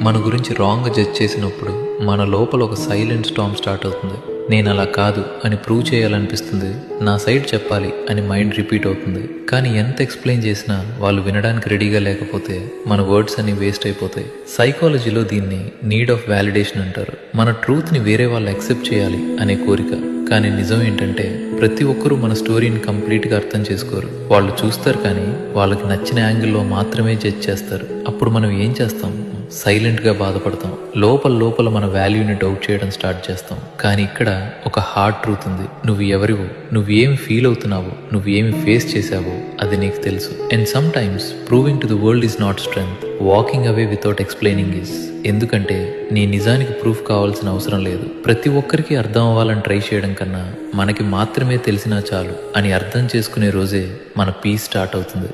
మన గురించి wrong judge చేసినప్పుడు మన లోపల ఒక సైలెంట్ స్టార్మ్ స్టార్ట్ అవుతుంది. నేను అలా కాదు అని ప్రూవ్ చేయాలనిపిస్తుంది, నా సైడ్ చెప్పాలి అని మైండ్ రిపీట్ అవుతుంది. కానీ ఎంత ఎక్స్ప్లెయిన్ చేసినా వాళ్ళు వినడానికి రెడీగా లేకపోతే మన వర్డ్స్ అన్ని వేస్ట్ అయిపోతాయి. సైకాలజీలో దీన్ని నీడ్ ఆఫ్ వ్యాలిడేషన్ అంటారు. మన ట్రూత్ని వేరే వాళ్ళు యాక్సెప్ట్ చేయాలి అనే కోరిక. కానీ నిజం ఏంటంటే ప్రతి ఒక్కరూ మన స్టోరీని కంప్లీట్గా అర్థం చేసుకోరు. వాళ్ళు చూస్తారు కానీ వాళ్ళకి నచ్చిన యాంగిల్లో మాత్రమే జడ్జ్ చేస్తారు. అప్పుడు మనం ఏం చేస్తాం? సైలెంట్గా బాధపడతాం. లోపల మన వాల్యూని డౌట్ చేయడం స్టార్ట్ చేస్తాం. కానీ ఇక్కడ ఒక హార్డ్ ట్రూత్ ఉంది. నువ్వు ఎవరివో, నువ్వేమి ఫీల్ అవుతున్నావో, నువ్వేమి ఫేస్ చేసావో అది నీకు తెలుసు. And some times proving to the world is not strength, walking away without explaining is. ఎందుకంటే నీ నిజానికి ప్రూఫ్ కావాల్సిన అవసరం లేదు. ప్రతి ఒక్కరికి అర్థం అవ్వాలని ట్రై చేయడం కన్నా మనకి మాత్రమే తెలిసినా చాలు అని అర్థం చేసుకునే రోజే మన పీస్ స్టార్ట్ అవుతుంది.